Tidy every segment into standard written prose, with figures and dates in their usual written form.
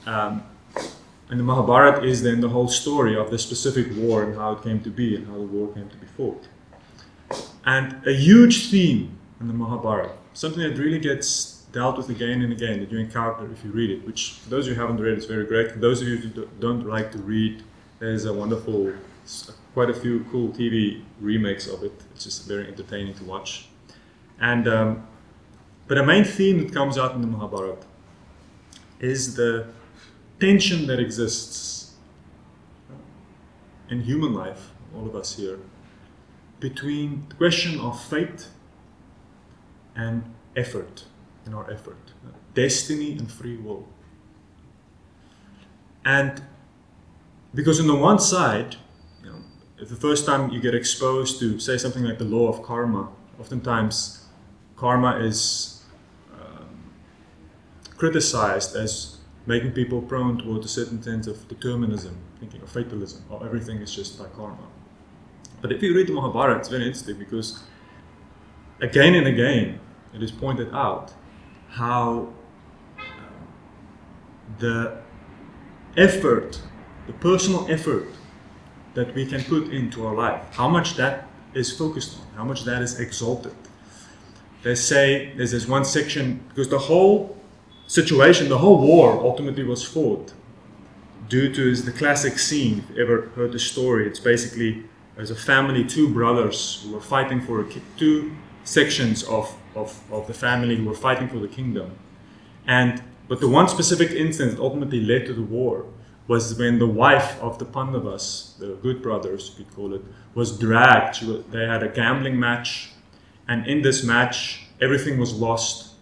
Um, and the Mahabharata is then the whole story of the specific war and how it came to be and how the war came to be fought. And a huge theme in the Mahabharata, something that really gets dealt with again and again, that you encounter if you read it, which for those who haven't read, it's very great. For those of you who don't like to read, there's a wonderful, quite a few cool TV remakes of it. It's just very entertaining to watch. And but a main theme that comes out in the Mahabharata is the tension that exists in human life, all of us here, between the question of fate and effort, in our effort, destiny and free will. And because on the one side, if the first time you get exposed to, say, something like the law of karma, oftentimes karma is criticized as making people prone towards a certain sense of determinism, thinking of fatalism, or everything is just by karma. But if you read the Mahabharata, it's very interesting because again and again it is pointed out how the effort, the personal effort that we can put into our life, how much that is focused on, how much that is exalted. They say there's this one section, because the whole situation, the whole war ultimately was fought due to the classic scene. If you ever heard the story, it's basically there's a family, two brothers who were fighting for two sections of the family who were fighting for the kingdom. But the one specific instance that ultimately led to the war was when the wife of the Pandavas, the good brothers, if you call it, was dragged. They had a gambling match, and in this match, everything was lost,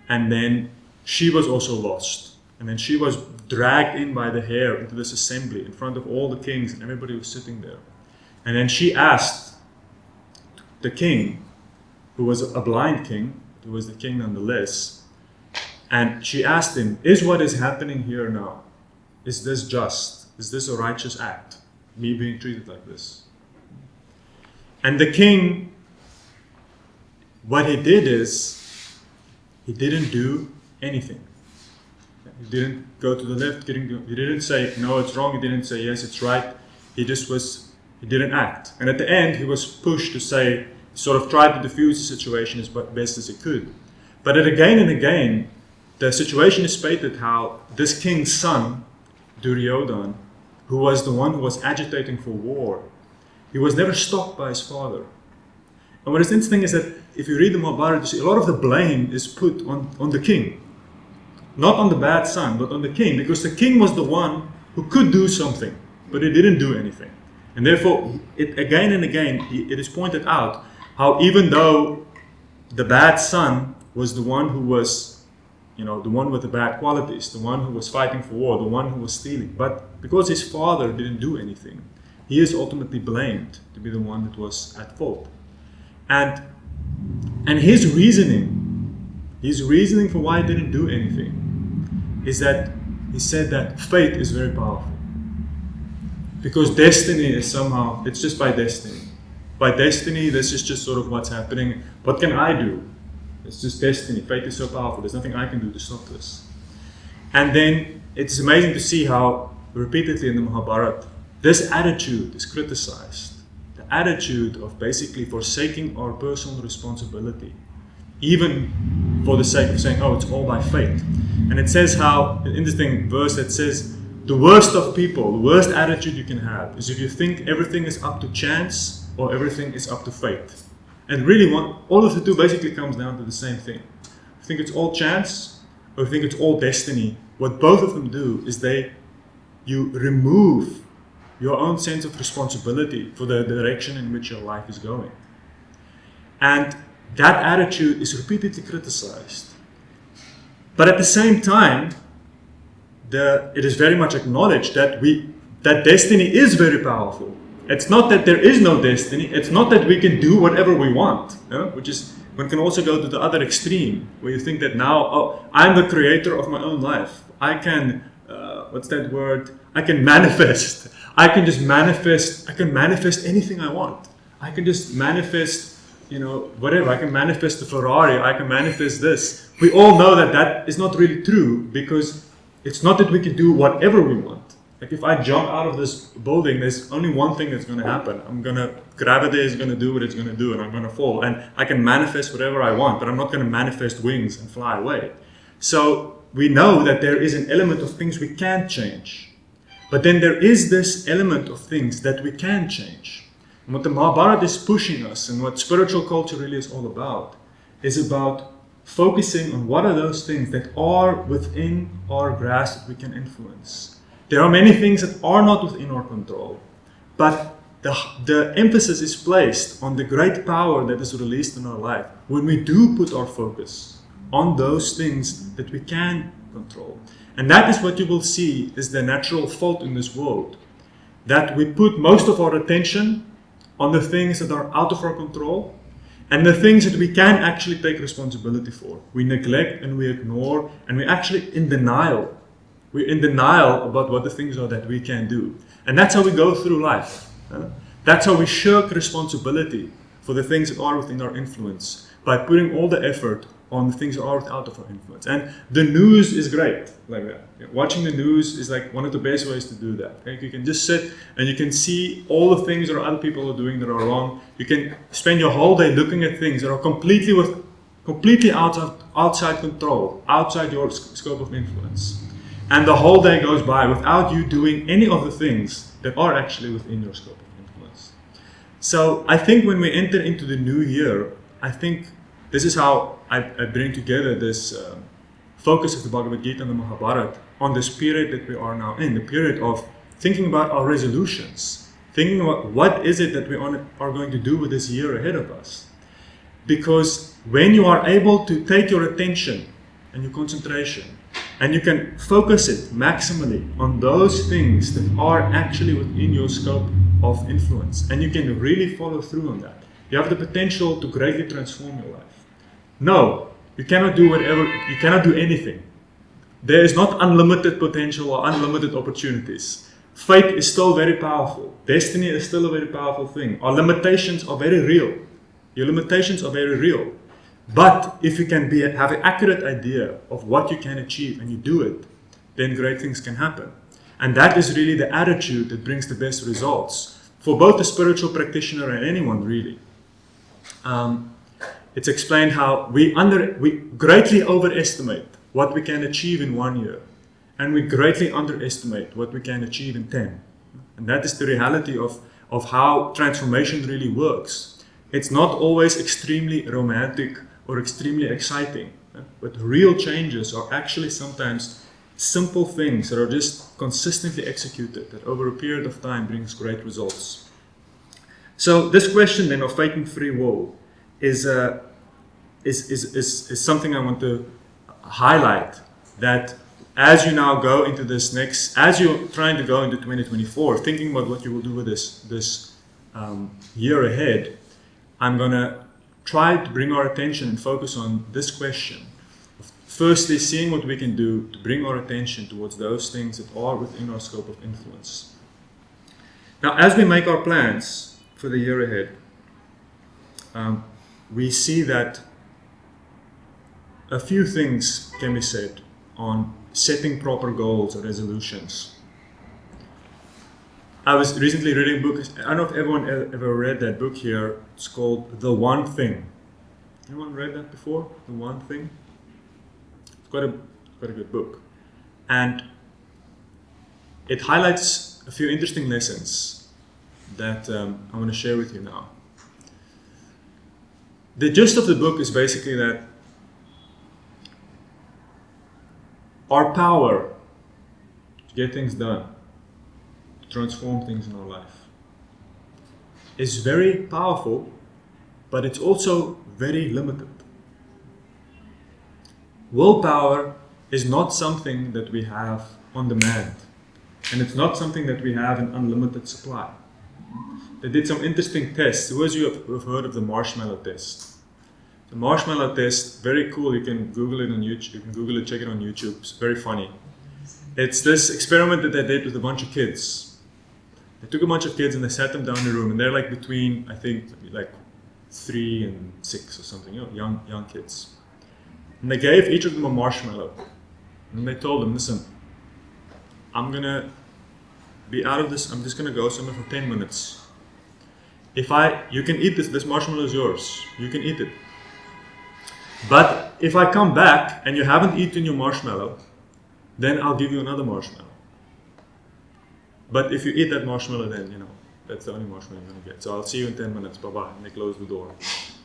and then she was also lost. And then she was dragged in by the hair into this assembly in front of all the kings, and everybody was sitting there. And then she asked the king, who was a blind king, who was the king nonetheless, and she asked him, is what is happening here now, is this just? Is this a righteous act? Me being treated like this? And the king, what he did is, he didn't do anything. He didn't go to the left, he didn't say, no, it's wrong, he didn't say, yes, it's right. He didn't act. And at the end, he was pushed to say, sort of tried to diffuse the situation as best as he could. But again and again, the situation is stated how this king's son, Duryodhan, who was the one who was agitating for war, he was never stopped by his father. And what is interesting is that if you read the Mahabharata, you see a lot of the blame is put on the king. Not on the bad son, but on the king, because the king was the one who could do something, but he didn't do anything. And therefore, again and again, it is pointed out how even though the bad son was the one who was, the one with the bad qualities, the one who was fighting for war, the one who was stealing, but because his father didn't do anything, he is ultimately blamed to be the one that was at fault. And his reasoning for why he didn't do anything is that he said that fate is very powerful. Because destiny is somehow, it's just by destiny. By destiny, this is just sort of what's happening. What can I do? It's just destiny. Fate is so powerful. There's nothing I can do to stop this. And then it's amazing to see how repeatedly in the Mahabharata, this attitude is criticized. The attitude of basically forsaking our personal responsibility, even for the sake of saying, oh, it's all by fate. And it says how, an interesting verse that says, the worst of people, the worst attitude you can have is if you think everything is up to chance or everything is up to fate. And really, all of the two basically comes down to the same thing. If you think it's all chance or if you think it's all destiny, what both of them do is you remove your own sense of responsibility for the direction in which your life is going. And that attitude is repeatedly criticized. But at the same time, it is very much acknowledged that destiny is very powerful. It's not that there is no destiny. It's not that we can do whatever we want. Which is, one can also go to the other extreme, where you think that now, oh, I'm the creator of my own life. I can, what's that word? I can manifest. I can manifest anything I want. I can just manifest, whatever. I can manifest the Ferrari. I can manifest this. We all know that is not really true, because it's not that we can do whatever we want. Like if I jump out of this building, there's only one thing that's going to happen. Gravity is going to do what it's going to do, and I'm going to fall. And I can manifest whatever I want, but I'm not going to manifest wings and fly away. So we know that there is an element of things we can't change. But then there is this element of things that we can change. And what the Mahabharata is pushing us, and what spiritual culture really is all about, is about focusing on what are those things that are within our grasp that we can influence. There are many things that are not within our control, but the emphasis is placed on the great power that is released in our life when we do put our focus on those things that we can control. And that is what you will see is the natural fault in this world, that we put most of our attention on the things that are out of our control and the things that we can actually take responsibility for. We neglect and we ignore, and we're actually in denial. We're in denial about what the things are that we can do. And that's how we go through life. That's how we shirk responsibility for the things that are within our influence, by putting all the effort on the things that are out of our influence. And the news is great like that. Watching the news is like one of the best ways to do that. Okay? You can just sit and you can see all the things that other people are doing that are wrong. You can spend your whole day looking at things that are completely outside control, outside your scope of influence. And the whole day goes by without you doing any of the things that are actually within your scope of influence. So I think when we enter into the new year, I think this is how I bring together this focus of the Bhagavad Gita and the Mahabharata on this period that we are now in, the period of thinking about our resolutions, thinking about what is it that we are going to do with this year ahead of us. Because when you are able to take your attention and your concentration, and you can focus it maximally on those things that are actually within your scope of influence, and you can really follow through on that, you have the potential to greatly transform your life. No, you cannot do anything. There is not unlimited potential or unlimited opportunities. Fate is still very powerful. Destiny is still a very powerful thing. Our limitations are very real. Your limitations are very real. But if you can have an accurate idea of what you can achieve and you do it, then great things can happen. And that is really the attitude that brings the best results for both the spiritual practitioner and anyone really. It's explained how we greatly overestimate what we can achieve in 1 year, and we greatly underestimate what we can achieve in 10. And that is the reality of how transformation really works. It's not always extremely romantic or extremely exciting, but real changes are actually sometimes simple things that are just consistently executed, that over a period of time brings great results. So this question then of fate and free will is something I want to highlight, that as you now go into as you're trying to go into 2024, thinking about what you will do with this year ahead, I'm going to try to bring our attention and focus on this question. Firstly, seeing what we can do to bring our attention towards those things that are within our scope of influence. Now, as we make our plans for the year ahead, we see that a few things can be said on setting proper goals or resolutions. I was recently reading a book. I don't know if everyone ever read that book here. It's called The One Thing. Anyone read that before? The One Thing? It's quite a good book. And it highlights a few interesting lessons that I want to share with you now. The gist of the book is basically that our power to get things done, to transform things in our life, is very powerful, but it's also very limited. Willpower is not something that we have on demand, and it's not something that we have in unlimited supply. They did some interesting tests. Who of you have heard of the marshmallow test? The marshmallow test, very cool. You can Google it on YouTube. You can Google it, check it on YouTube. It's very funny. It's this experiment that they did with a bunch of kids. They took a bunch of kids and they sat them down in a room, and they're like between, I think, like 3 and 6 or something, young kids. And they gave each of them a marshmallow. And they told them, listen, I'm gonna be out of this. I'm just gonna go somewhere for 10 minutes. You can eat this. This marshmallow is yours. You can eat it. But if I come back and you haven't eaten your marshmallow, then I'll give you another marshmallow. But if you eat that marshmallow, then that's the only marshmallow you're gonna get. So I'll see you in 10 minutes. Bye bye. And they close the door.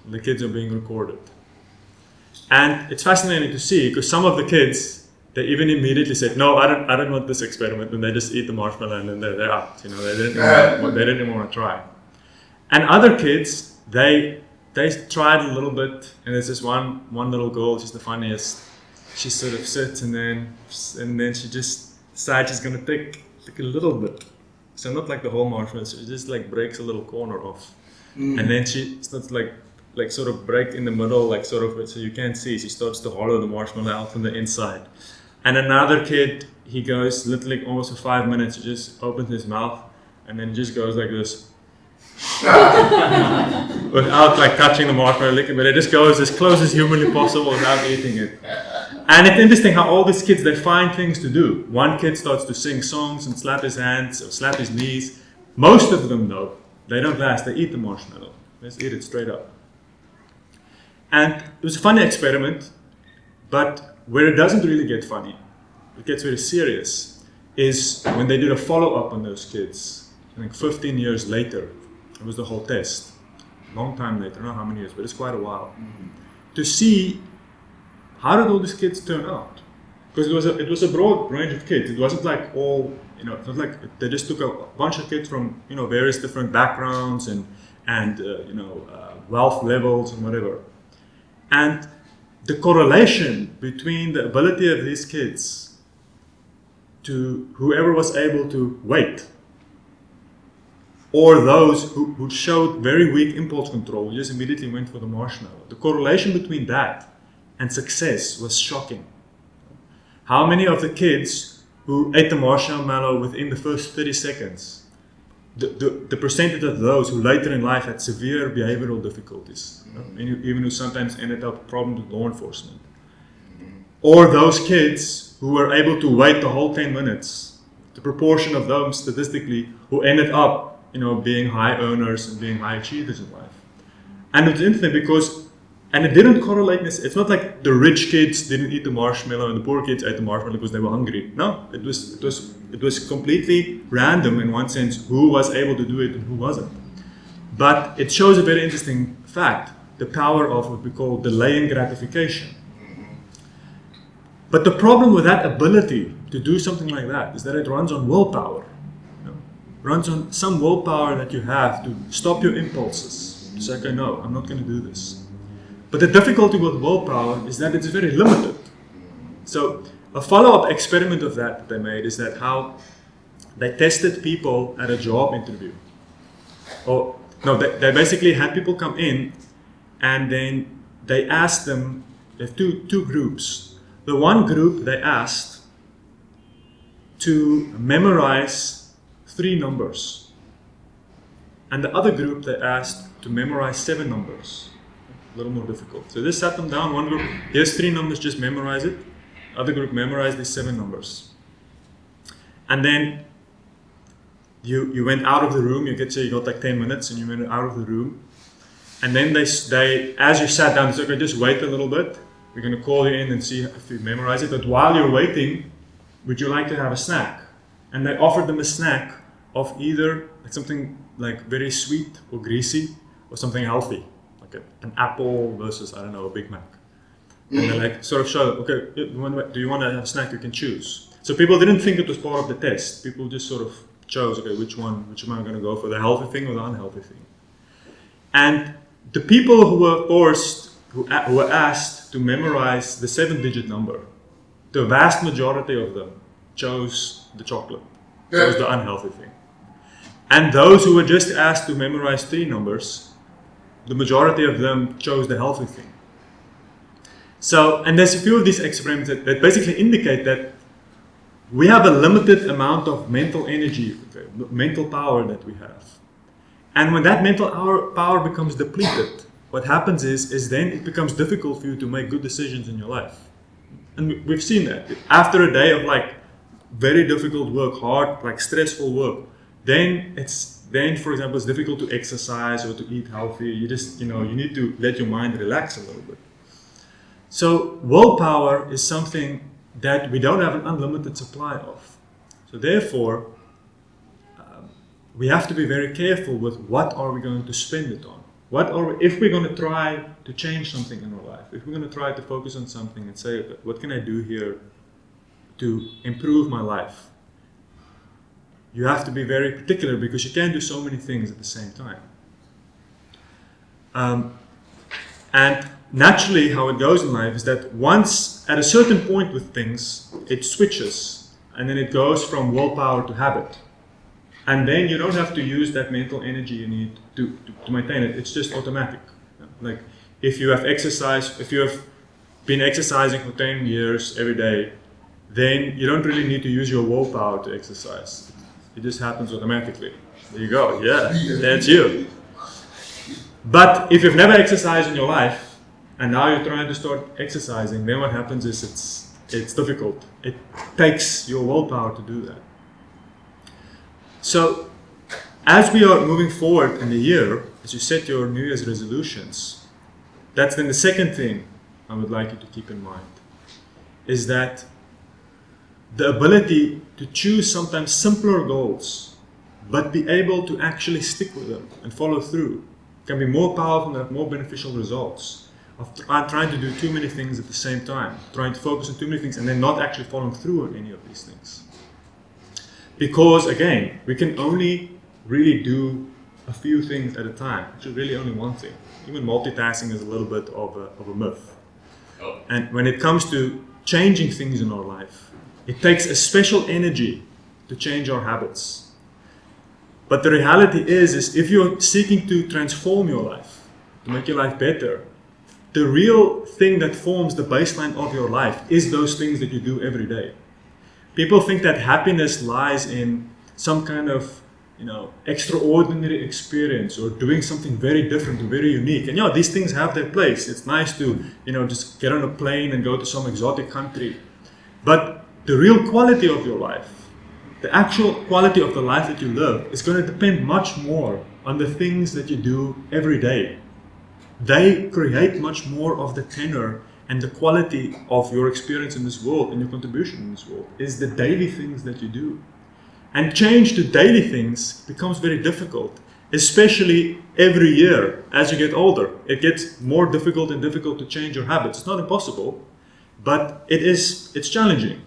And the kids are being recorded. And it's fascinating to see because some of the kids, they even immediately said, "No, I don't want this experiment," and they just eat the marshmallow and then they're out. They didn't even want to try. And other kids, they tried a little bit, and there's this one little girl, she's the funniest. She sort of sits and then she just decides she's gonna take a little bit. So not like the whole marshmallow, so she just like breaks a little corner off. And then she starts like sort of break in the middle, like sort of so you can't see. She starts to hollow the marshmallow out from the inside. And another kid, he goes literally almost for 5 minutes, he just opens his mouth and then just goes like this. Without like touching the marshmallow, but it just goes as close as humanly possible without eating it. And it's interesting how all these kids, they find things to do. One kid starts to sing songs and slap his hands or slap his knees. Most of them though, they don't last, they eat the marshmallow. They just eat it straight up. And it was a funny experiment, but where it doesn't really get funny, it gets very serious, is when they did a follow-up on those kids. I think 15 years later, it was the whole test. Long time later, I don't know how many years, but it's quite a while. To see how did all these kids turn out? Because it was a broad range of kids. It wasn't like all, it's not like they just took a bunch of kids from, various different backgrounds and wealth levels and whatever. And the correlation between the ability of these kids to whoever was able to wait, or those who showed very weak impulse control, just immediately went for the marshmallow. The correlation between that and success was shocking. How many of the kids who ate the marshmallow within the first 30 seconds, the percentage of those who later in life had severe behavioral difficulties, even who sometimes ended up problems with law enforcement, or those kids who were able to wait the whole 10 minutes, the proportion of them statistically who ended up being high earners and being high achievers in life. And it's interesting because, and it didn't correlate, it's not like the rich kids didn't eat the marshmallow and the poor kids ate the marshmallow because they were hungry. No, it was completely random in one sense who was able to do it and who wasn't. But it shows a very interesting fact, the power of what we call delaying gratification. But the problem with that ability to do something like that is that it runs on willpower. Runs on some willpower that you have to stop your impulses. To say, okay, no, I'm not going to do this. But the difficulty with willpower is that it's very limited. So a follow-up experiment of that they made is that how they tested people at a job interview. They basically had people come in and then they asked them, they have two groups. The one group they asked to memorize 3 numbers. And the other group they asked to memorize 7 numbers. A little more difficult. So they sat them down, one group, here's 3 numbers, just memorize it. Other group, memorize these 7 numbers. And then you went out of the room, you got like 10 minutes and you went out of the room. And then they as you sat down, they said, okay, just wait a little bit. We're going to call you in and see if you memorize it. But while you're waiting, would you like to have a snack? And they offered them a snack of either something like very sweet or greasy or something healthy, like an apple versus, I don't know, a Big Mac. And they like sort of showed, okay, do you want to have a snack? You can choose. So people didn't think it was part of the test. People just sort of chose, okay, which one am I going to go for, the healthy thing or the unhealthy thing? And the people who were who were asked to memorize the 7-digit number, the vast majority of them chose the chocolate, chose the unhealthy thing. And those who were just asked to memorize 3 numbers, the majority of them chose the healthy thing. So, and there's a few of these experiments that basically indicate that we have a limited amount of mental energy, mental power that we have. And when that mental power becomes depleted, what happens is then it becomes difficult for you to make good decisions in your life. And we've seen that. After a day of like very difficult work, hard, like stressful work, then for example, it's difficult to exercise or to eat healthy. You just, you need to let your mind relax a little bit. So willpower is something that we don't have an unlimited supply of. So therefore, we have to be very careful with what are we going to spend it on. If we're going to try to change something in our life, if we're going to try to focus on something and say, what can I do here to improve my life? You have to be very particular because you can't do so many things at the same time. And naturally, how it goes in life is that once at a certain point with things, it switches and then it goes from willpower to habit. And then you don't have to use that mental energy you need to maintain it. It's just automatic. Like if you have been exercising for 10 years every day, then you don't really need to use your willpower to exercise. It just happens automatically. There you go. Yeah, that's you. But if you've never exercised in your life and now you're trying to start exercising, then what happens is it's difficult. It takes your willpower to do that. So, as we are moving forward in the year, as you set your New Year's resolutions, that's then the second thing I would like you to keep in mind, is that the ability to choose sometimes simpler goals, but be able to actually stick with them and follow through, can be more powerful and have more beneficial results of trying to do too many things at the same time, trying to focus on too many things and then not actually following through on any of these things. Because again, we can only really do a few things at a time, actually really only one thing. Even multitasking is a little bit of a myth. And when it comes to changing things in our life, it takes a special energy to change our habits. But the reality is if you're seeking to transform your life, to make your life better, the real thing that forms the baseline of your life is those things that you do every day. People think that happiness lies in some kind of, extraordinary experience or doing something very different and very unique. And these things have their place. It's nice to, just get on a plane and go to some exotic country. But the real quality of your life, the actual quality of the life that you live, is going to depend much more on the things that you do every day. They create much more of the tenor and the quality of your experience in this world and your contribution in this world is the daily things that you do. And change to daily things becomes very difficult, especially every year as you get older. It gets more difficult and difficult to change your habits. It's not impossible, but it's challenging.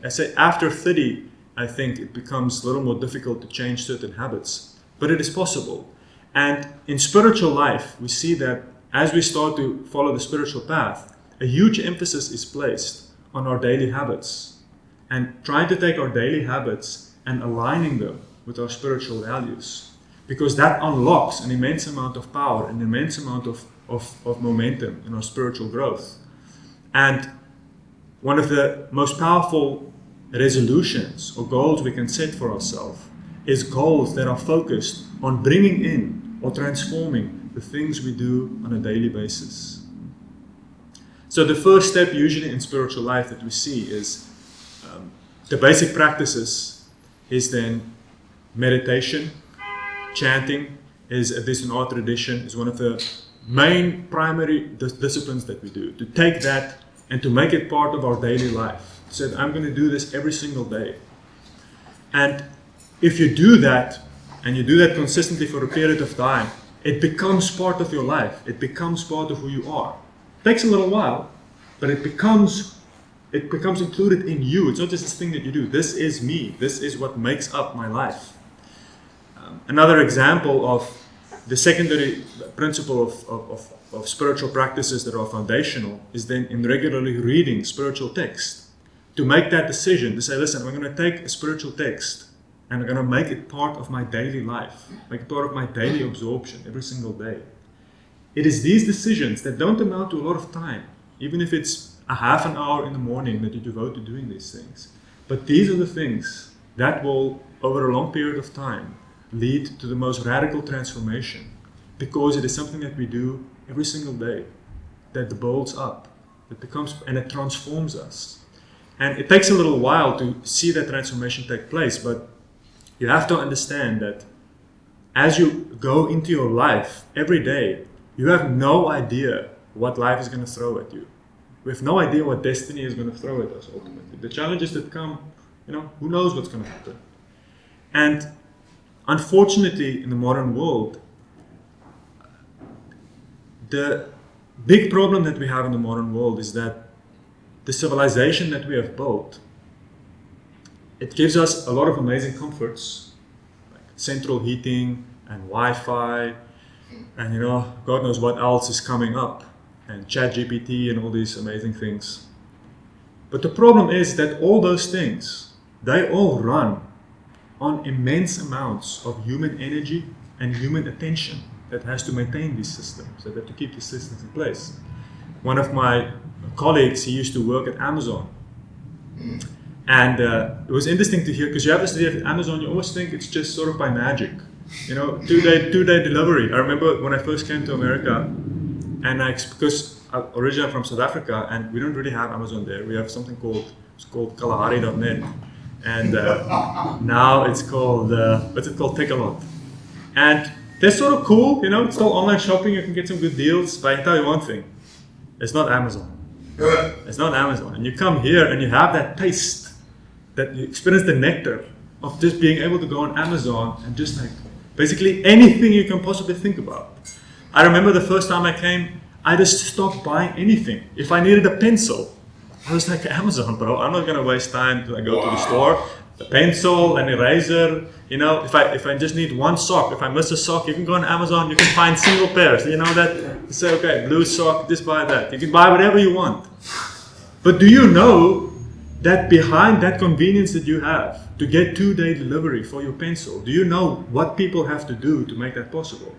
I say after 30, I think it becomes a little more difficult to change certain habits, but it is possible. And in spiritual life, we see that as we start to follow the spiritual path, a huge emphasis is placed on our daily habits and trying to take our daily habits and aligning them with our spiritual values, because that unlocks an immense amount of power, an immense amount of momentum in our spiritual growth. And one of the most powerful resolutions or goals we can set for ourselves is goals that are focused on bringing in or transforming the things we do on a daily basis. So the first step usually in spiritual life that we see is the basic practices is then meditation. Chanting is, at least in our tradition, is one of the main primary disciplines that we do. To take that and to make it part of our daily life. So that I'm going to do this every single day. And if you do that, and you do that consistently for a period of time, it becomes part of your life. It becomes part of who you are. It takes a little while, but it becomes included in you. It's not just this thing that you do. This is me. This is what makes up my life. Another example of the secondary principle of spiritual practices that are foundational is then in regularly reading spiritual text. To make that decision, to say, listen, I'm going to take a spiritual text and I'm going to make it part of my daily life, make it part of my daily absorption every single day. It is these decisions that don't amount to a lot of time, even if it's a half an hour in the morning that you devote to doing these things. But these are the things that will, over a long period of time, lead to the most radical transformation, because it is something that we do every single day, that builds up, that becomes, and it transforms us. And it takes a little while to see that transformation take place, but you have to understand that as you go into your life every day, you have no idea what life is going to throw at you. We have no idea what destiny is going to throw at us ultimately. The challenges that come, who knows what's going to happen. And unfortunately, in the modern world, the big problem that we have in the modern world is that the civilization that we have built, it gives us a lot of amazing comforts, like central heating and Wi-Fi, and God knows what else is coming up, and ChatGPT and all these amazing things. But the problem is that all those things, they all run on immense amounts of human energy and human attention that has to maintain these systems, that have to keep these systems in place. One of my colleagues, he used to work at Amazon. And it was interesting to hear, because you have this idea of Amazon, you always think it's just sort of by magic. Two-day two-day delivery. I remember when I first came to America, and because originally I'm from South Africa, and we don't really have Amazon there. We have something called Kalahari.net, and now it's called Takealot. And they're sort of cool, it's still online shopping, you can get some good deals, but I tell you one thing, it's not Amazon. It's not Amazon. And you come here and you have that taste, that you experience the nectar of just being able to go on Amazon and just like basically anything you can possibly think about. I remember the first time I came, I just stopped buying anything. If I needed a pencil, I was like, Amazon, bro, I'm not gonna waste time to go to the store. A pencil, an eraser, if I just need one sock, if I miss a sock, you can go on Amazon, you can find single pairs, that you say, okay, blue sock, just buy that. You can buy whatever you want. But do you know that behind that convenience that you have to get 2-day delivery for your pencil, do you know what people have to do to make that possible?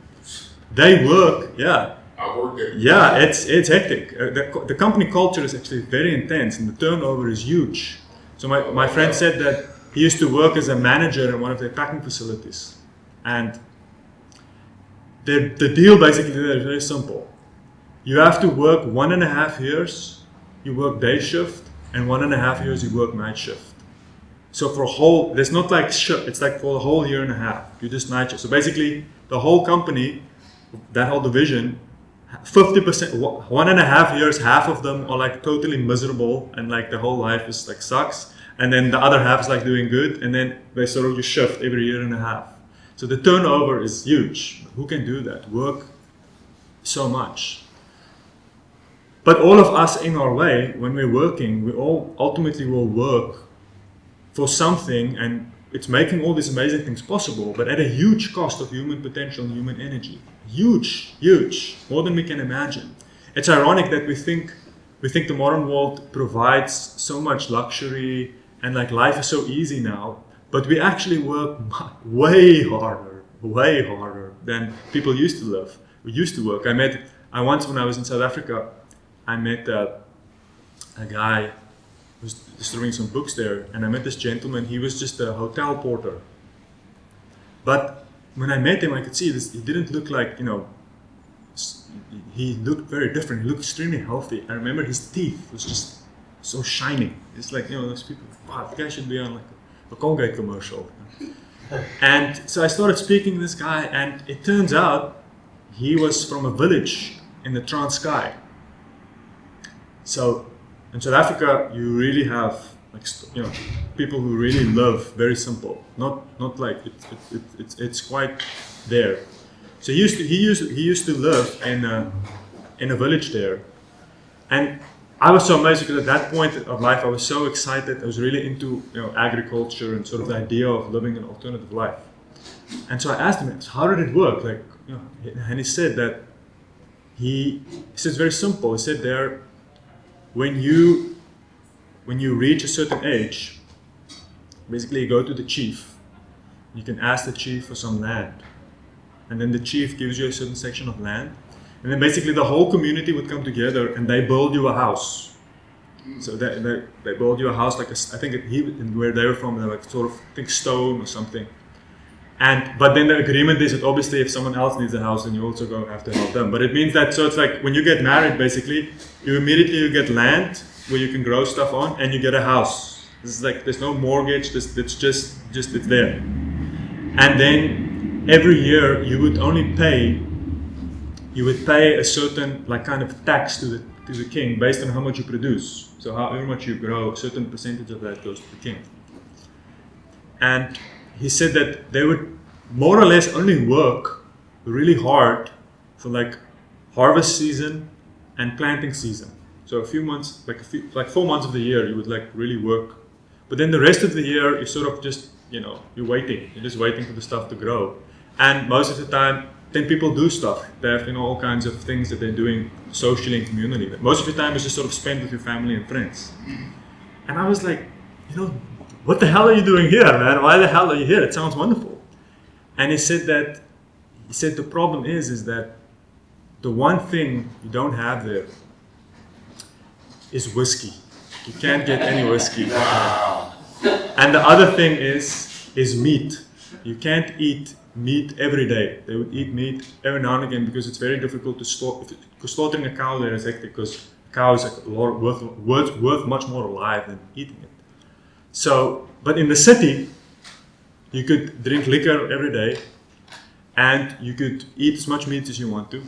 They work, yeah. I work there. Yeah, it's hectic. The company culture is actually very intense and the turnover is huge. So my friend said that he used to work as a manager in one of their packing facilities. And the deal basically there is very simple. You have to work 1.5 years, you work day shift, and 1.5 years you work night shift. So for there's not like shift, it's like for a whole year and a half, you just night shift. So basically the whole company, that whole division, 50%, 1.5 years, half of them are like totally miserable and like the whole life is like sucks. And then the other half is like doing good, and then they sort of just shift every year and a half. So the turnover is huge. Who can do that? Work so much. But all of us in our way, when we're working, we all ultimately will work for something, and it's making all these amazing things possible, but at a huge cost of human potential and human energy. Huge, huge, more than we can imagine. It's ironic that we think the modern world provides so much luxury and like life is so easy now, but we actually work way harder than people used to live. We used to work. I once, when I was in South Africa, I met a guy who was distributing some books there, and I met this gentleman. He was just a hotel porter. But when I met him, I could see this. He didn't look like, he looked very different. He looked extremely healthy. I remember his teeth was just so shiny. It's like, those people, wow, the guy should be on like a Colgate commercial. And so I started speaking to this guy, and it turns out he was from a village in the Transkei. So in South Africa, you really have like people who really live very simple. Not like it's quite there. So he used to live in a village there, and I was so amazed because at that point of life I was so excited. I was really into agriculture and sort of the idea of living an alternative life. And so I asked him, how did it work? And he said that he said it's very simple. He said there, when you reach a certain age, basically you go to the chief. You can ask the chief for some land, and then the chief gives you a certain section of land. And then basically the whole community would come together and they build you a house. So they build you a house like where they were from, they're like sort of stone or something. But then the agreement is that obviously if someone else needs a house, then you also have to help them. But it means that, so it's like when you get married, basically, you get land where you can grow stuff on, and you get a house. This is like, there's no mortgage, it's just it's there. And then every year you would pay a certain like kind of tax to the king based on how much you produce. So however much you grow, a certain percentage of that goes to the king. And he said that they would more or less only work really hard for like harvest season and planting season. So a few months, like 4 months of the year, you would like really work. But then the rest of the year, you sort of just, you're waiting. You're just waiting for the stuff to grow. And most of the time, then people do stuff. They have, all kinds of things that they're doing socially and communally. But most of the time is just sort of spent with your family and friends. And I was like, what the hell are you doing here, man? Why the hell are you here? It sounds wonderful. And he said the problem is that the one thing you don't have there is whiskey. You can't get any whiskey. And the other thing is meat. You can't eat meat every day. They would eat meat every now and again because it's very difficult to slaughter. Slaughtering a cow there is hectic because cow is like worth much more alive than eating it. So, but in the city, you could drink liquor every day, and you could eat as much meat as you want to.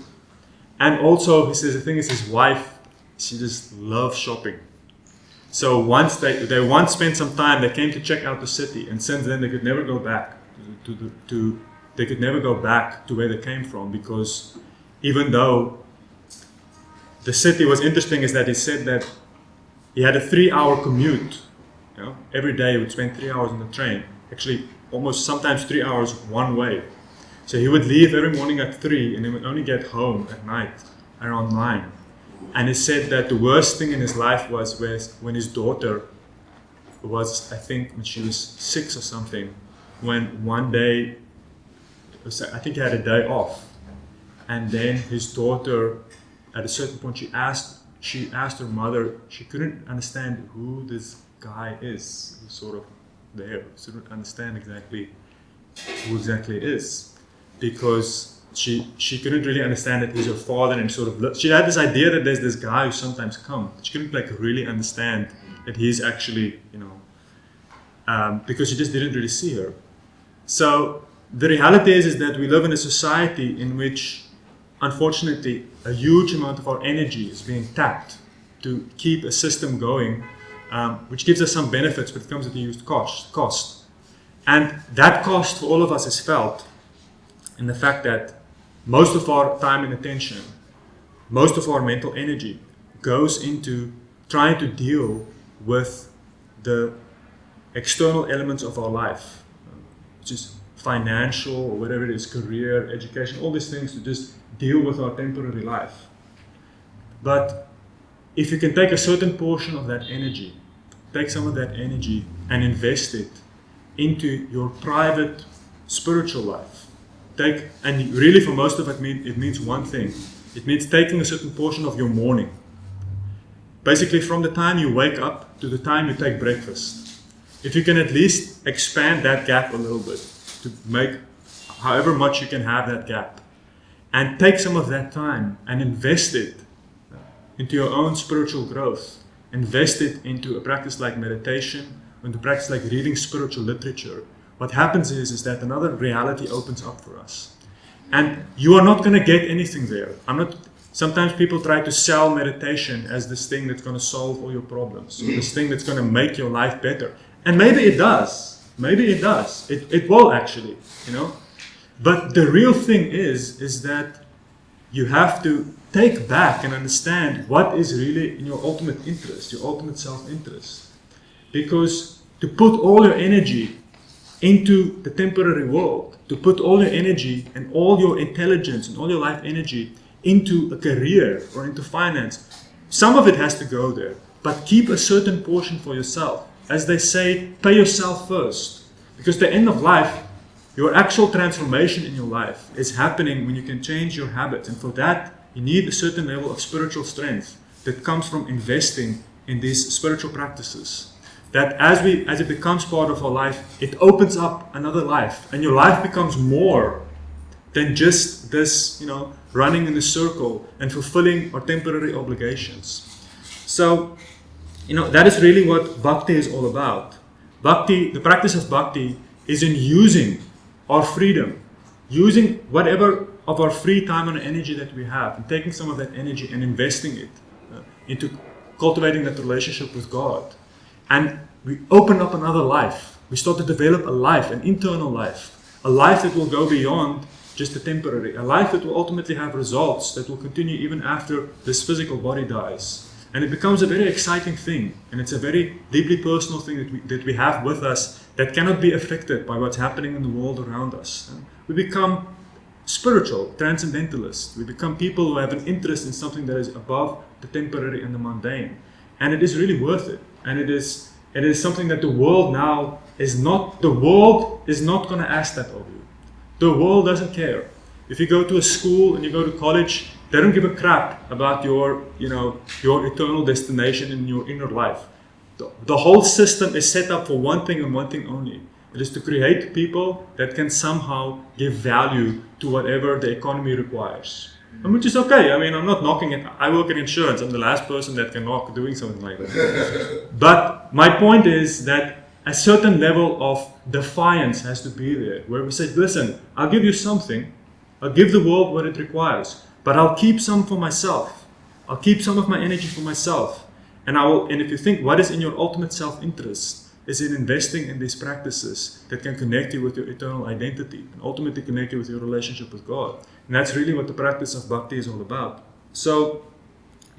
And also, he says the thing is, his wife, she just loves shopping. So once they spent some time, they came to check out the city, and since then they could never go back they could never go back to where they came from, because even though the city was interesting, is that he said that he had a 3-hour commute. Every day he would spend 3 hours on the train. Actually, almost sometimes 3 hours one way. So he would leave every morning at 3 and he would only get home at night around 9. And he said that the worst thing in his life was when his daughter was, I think, when she was 6 or something, when one day, I think he had a day off. And then his daughter, at a certain point, she asked her mother, she couldn't understand who this guy is, who's sort of there. She couldn't understand exactly who exactly it is, because she couldn't really understand that he's her father, and sort of she had this idea that there's this guy who sometimes comes. She couldn't really understand that he's actually, because she just didn't really see her. So the reality is that we live in a society in which, unfortunately, a huge amount of our energy is being tapped to keep a system going, which gives us some benefits, but it comes at a huge cost. And that cost for all of us is felt in the fact that most of our time and attention, most of our mental energy goes into trying to deal with the external elements of our life, which is financial or whatever it is, career, education, all these things, to just deal with our temporary life. But if you can take a certain portion of that energy, take some of that energy and invest it into your private spiritual life. And really for most of it means one thing. It means taking a certain portion of your morning. Basically from the time you wake up to the time you take breakfast. If you can at least expand that gap a little bit to make however much you can have that gap. And take some of that time and invest it into your own spiritual growth. Invest it into a practice like meditation, into a practice like reading spiritual literature. What happens is that another reality opens up for us. And you are not going to get anything there. Sometimes people try to sell meditation as this thing that's going to solve all your problems, or this thing that's going to make your life better. And maybe it does. It will actually, But the real thing is that you have to take back and understand what is really in your ultimate interest, your ultimate self-interest. Because to put all your energy into the temporary world, to put all your energy and all your intelligence and all your life energy into a career or into finance, some of it has to go there, but keep a certain portion for yourself. As they say, pay yourself first. Because the end of life, your actual transformation in your life is happening when you can change your habits. And for that, you need a certain level of spiritual strength that comes from investing in these spiritual practices. That as it becomes part of our life, it opens up another life. And your life becomes more than just this, running in a circle and fulfilling our temporary obligations. So that is really what bhakti is all about. Bhakti, the practice of bhakti, is in using our freedom, using whatever of our free time and energy that we have, and taking some of that energy and investing it into cultivating that relationship with God. And we open up another life. We start to develop a life, an internal life, a life that will go beyond just the temporary, a life that will ultimately have results that will continue even after this physical body dies. And it becomes a very exciting thing, and it's a very deeply personal thing that we have with us that cannot be affected by what's happening in the world around us. We become spiritual, transcendentalists. We become people who have an interest in something that is above the temporary and the mundane. And it is really worth it. And it is something that the world is not going to ask that of you. The world doesn't care. If you go to a school and you go to college, they don't give a crap about your eternal destination in your inner life. The whole system is set up for one thing and one thing only. It is to create people that can somehow give value to whatever the economy requires. And which is okay. I mean, I'm not knocking it. I work in insurance. I'm the last person that can knock doing something like that. But my point is that a certain level of defiance has to be there, where we say, listen, I'll give you something. I'll give the world what it requires, but I'll keep some for myself. I'll keep some of my energy for myself. And if you think what is in your ultimate self-interest, is in investing in these practices that can connect you with your eternal identity and ultimately connect you with your relationship with God. And that's really what the practice of bhakti is all about. So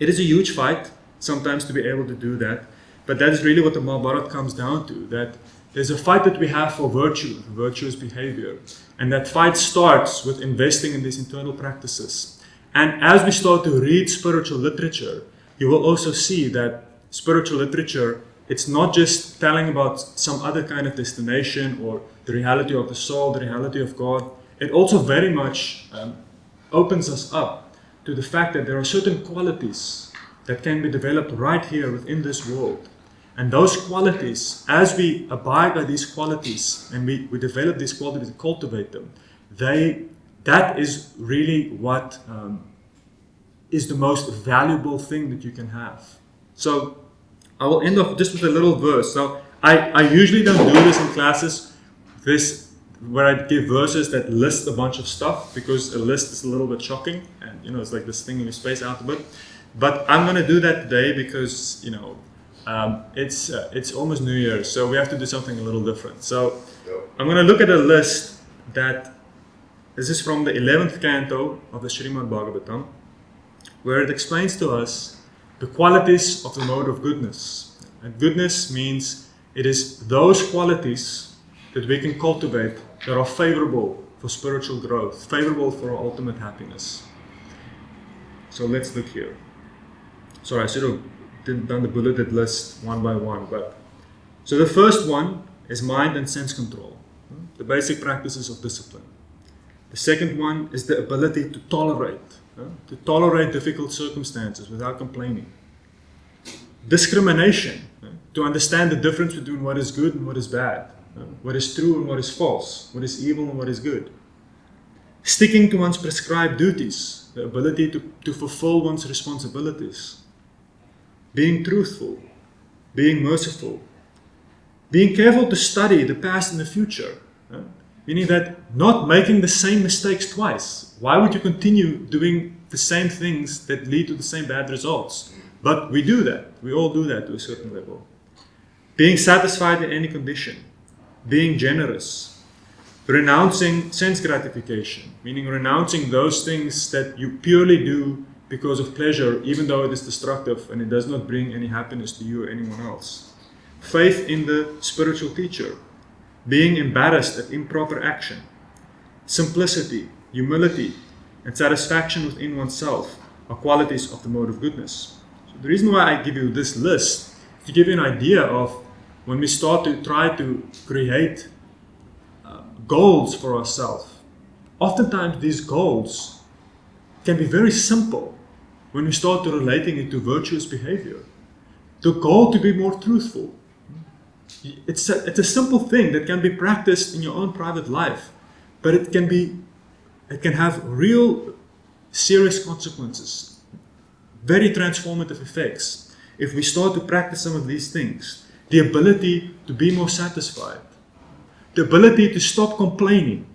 it is a huge fight sometimes to be able to do that, but that is really what the Mahabharata comes down to, that there's a fight that we have for virtue, virtuous behavior. And that fight starts with investing in these internal practices. And as we start to read spiritual literature, you will also see that spiritual literature, it's not just telling about some other kind of destination or the reality of the soul, the reality of God. It also very much opens us up to the fact that there are certain qualities that can be developed right here within this world. And those qualities, as we abide by these qualities and we develop these qualities and cultivate them, that is really what is the most valuable thing that you can have. So I will end off just with a little verse. So I usually don't do this in classes, where I give verses that list a bunch of stuff, because a list is a little bit shocking, and it's like this thing you space out a bit. But I'm going to do that today because it's almost New Year's, so we have to do something a little different. So I'm going to look at a list this is from the 11th canto of the Srimad Bhagavatam, where it explains to us the qualities of the mode of goodness. And goodness means it is those qualities that we can cultivate that are favorable for spiritual growth, favorable for our ultimate happiness. So let's look here. Sorry, I should have done the bulleted list one by one. So the first one is mind and sense control, the basic practices of discipline. The second one is the ability to tolerate difficult circumstances without complaining. Discrimination, to understand the difference between what is good and what is bad, what is true and what is false, what is evil and what is good. Sticking to one's prescribed duties, the ability to fulfill one's responsibilities. Being truthful, being merciful. Being careful to study the past and the future, meaning that not making the same mistakes twice. Why would you continue doing the same things that lead to the same bad results? But we do that. We all do that to a certain level. Being satisfied in any condition. Being generous. Renouncing sense gratification, meaning renouncing those things that you purely do because of pleasure, even though it is destructive and it does not bring any happiness to you or anyone else. Faith in the spiritual teacher. Being embarrassed at improper action. Simplicity, humility, and satisfaction within oneself are qualities of the mode of goodness. So the reason why I give you this list is to give you an idea of when we start to try to create goals for ourselves. Oftentimes these goals can be very simple when we start to relating it to virtuous behavior. The goal to be more truthful. It's a simple thing that can be practiced in your own private life, but it can have real serious consequences, very transformative effects. if we start to practice some of these things, the ability to be more satisfied, the ability to stop complaining.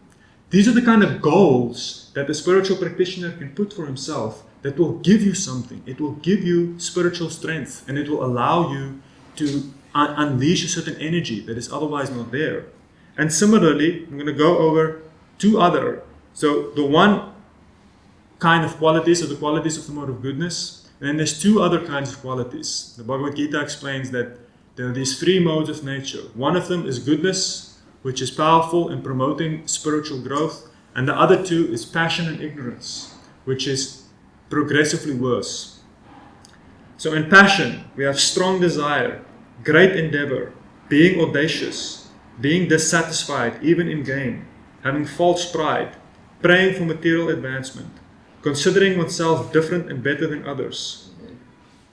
These are the kind of goals that a spiritual practitioner can put for himself that will give you something. It will give you spiritual strength, and it will allow you to unleash a certain energy that is otherwise not there. And similarly, I'm going to go over two other. So the one kind of qualities are the qualities of the mode of goodness. And then there's two other kinds of qualities. The Bhagavad Gita explains that there are these three modes of nature. One of them is goodness, which is powerful in promoting spiritual growth. And the other two is passion and ignorance, which is progressively worse. So in passion, we have strong desire, great endeavor, being audacious, being dissatisfied even in gain, having false pride, praying for material advancement, considering oneself different and better than others,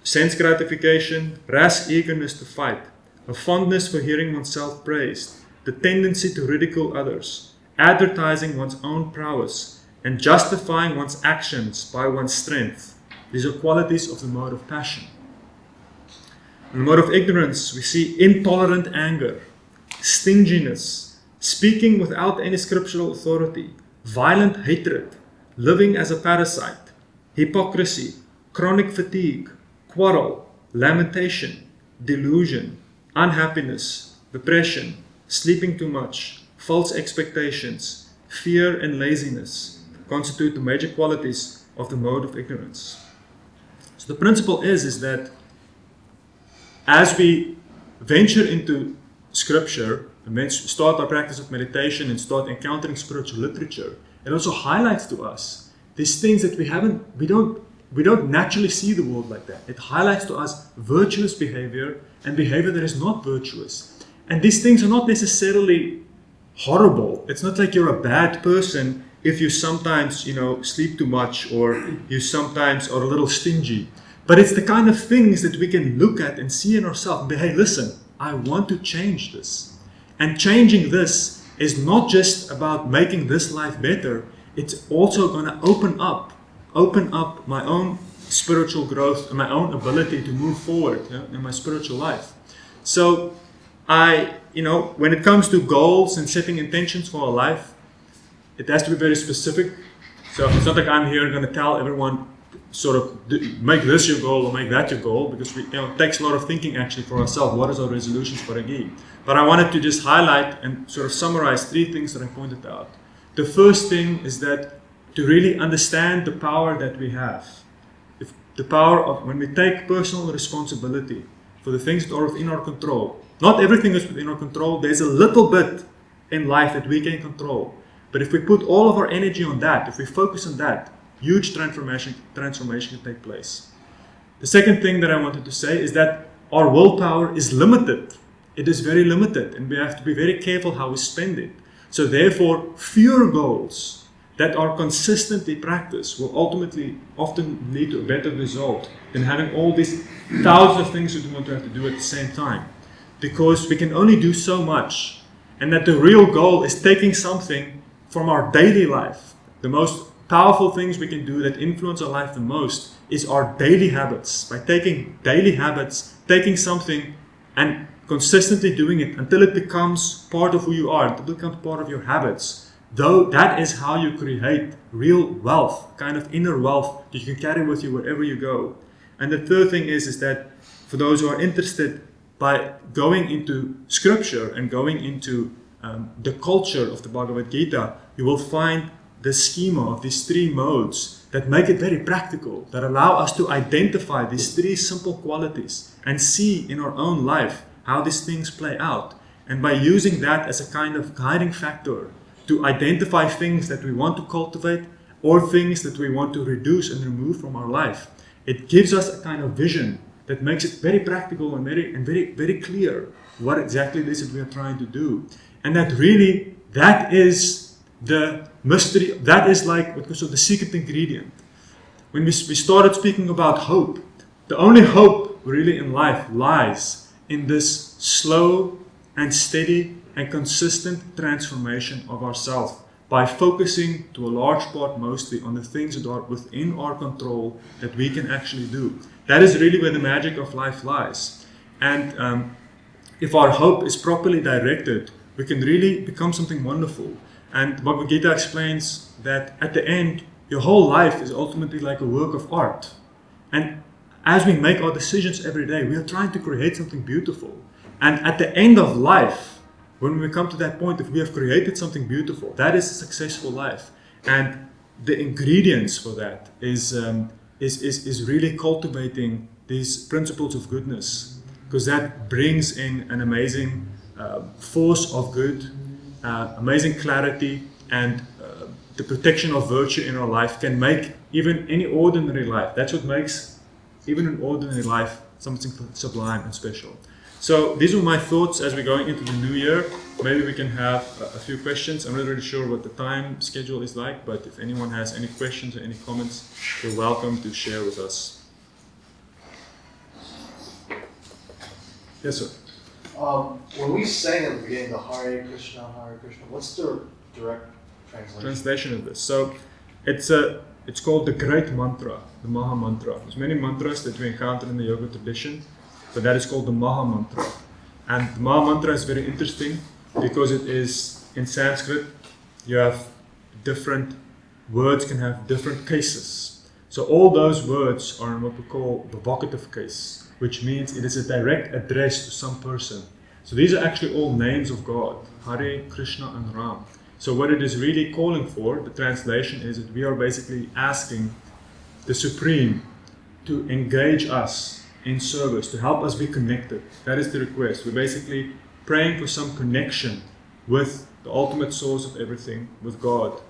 sense gratification, rash eagerness to fight, a fondness for hearing oneself praised, the tendency to ridicule others, advertising one's own prowess, and justifying one's actions by one's strength. These are qualities of the mode of passion. In the mode of ignorance, we see intolerant anger, stinginess, speaking without any scriptural authority, violent hatred, living as a parasite, hypocrisy, chronic fatigue, quarrel, lamentation, delusion, unhappiness, depression, sleeping too much, false expectations, fear and laziness constitute the major qualities of the mode of ignorance. So the principle is that as we venture into scripture, and start our practice of meditation and start encountering spiritual literature, it also highlights to us these things that we don't naturally see the world like that. It highlights to us virtuous behavior and behavior that is not virtuous. And these things are not necessarily horrible. It's not like you're a bad person if you sometimes, sleep too much, or you sometimes are a little stingy. But it's the kind of things that we can look at and see in ourselves and be, hey, listen, I want to change this. And changing this is not just about making this life better. It's also going to open up my own spiritual growth and my own ability to move forward in my spiritual life. So when it comes to goals and setting intentions for our life, it has to be very specific. So it's not like I'm here going to tell everyone sort of make this your goal or make that your goal, because it takes a lot of thinking actually for ourselves. What is our resolutions for a year? But I wanted to just highlight and sort of summarize three things that I pointed out. The first thing is that to really understand the power that we have, the power of when we take personal responsibility for the things that are within our control. Not everything is within our control. There's a little bit in life that we can control. But if we put all of our energy on that, if we focus on that, huge transformation can take place. The second thing that I wanted to say is that our willpower is limited. It is very limited, and we have to be very careful how we spend it. So therefore, fewer goals that are consistently practiced will often lead to a better result than having all these thousands of things that we want to have to do at the same time. Because we can only do so much, and that the real goal is taking something from our daily life. The most powerful things we can do that influence our life the most is our daily habits. By taking daily habits, taking something and consistently doing it until it becomes part of who you are, until it becomes part of your habits. Though that is how you create real wealth, kind of inner wealth that you can carry with you wherever you go. And the third thing is that for those who are interested, by going into scripture and going into the culture of the Bhagavad Gita, you will find the schema of these three modes that make it very practical, that allow us to identify these three simple qualities and see in our own life how these things play out. And by using that as a kind of guiding factor to identify things that we want to cultivate or things that we want to reduce and remove from our life, it gives us a kind of vision that makes it very practical and very clear what exactly it is that we are trying to do. And that is the mystery, that is like what goes on the secret ingredient. When we started speaking about hope, the only hope really in life lies in this slow and steady and consistent transformation of ourselves by focusing to a large part mostly on the things that are within our control that we can actually do. That is really where the magic of life lies. And if our hope is properly directed, we can really become something wonderful. And Bhagavad Gita explains that at the end, your whole life is ultimately like a work of art. And as we make our decisions every day, we are trying to create something beautiful. And at the end of life, when we come to that point, if we have created something beautiful, that is a successful life. And the ingredients for that is really cultivating these principles of goodness, because that brings in an amazing force of good, amazing clarity, and the protection of virtue in our life can make even any ordinary life. That's what makes even an ordinary life something sublime and special. So these were my thoughts as we're going into the new year. Maybe we can have a few questions. I'm not really sure what the time schedule is like, but if anyone has any questions or any comments, you're welcome to share with us. Yes, sir. When we sang at the beginning the Hare Krishna, what's the direct translation of this? So it's called the Great Mantra, the Maha Mantra. There's many mantras that we encounter in the yoga tradition, but that is called the Maha Mantra. And the Maha Mantra is very interesting because it is in Sanskrit. You have different words can have different cases. So all those words are in what we call the vocative case, which means it is a direct address to some person. So these are actually all names of God, Hare, Krishna, and Ram. So what it is really calling for, the translation is that we are basically asking the Supreme to engage us in service, to help us be connected. That is the request. We're basically praying for some connection with the ultimate source of everything, with God.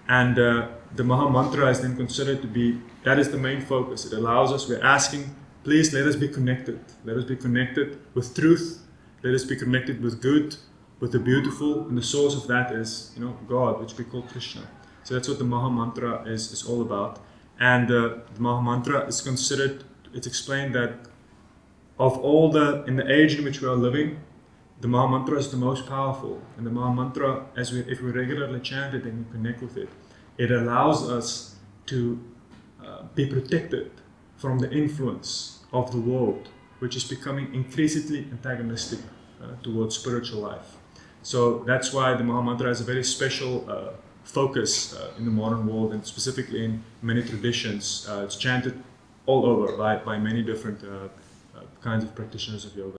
And the Maha Mantra is then considered to be, that is the main focus. It allows us, we're asking, please let us be connected. Let us be connected with truth. Let us be connected with good, with the beautiful. And the source of that is, God, which we call Krishna. So that's what the Maha Mantra is all about. And the Maha Mantra is considered, it's explained that of all in the age in which we are living, the Maha Mantra is the most powerful. And the Maha Mantra, if we regularly chant it and connect with it, it allows us to be protected from the influence of the world, which is becoming increasingly antagonistic towards spiritual life. So that's why the Maha Mantra has a very special focus in the modern world, and specifically in many traditions. It's chanted all over by many different kinds of practitioners of yoga.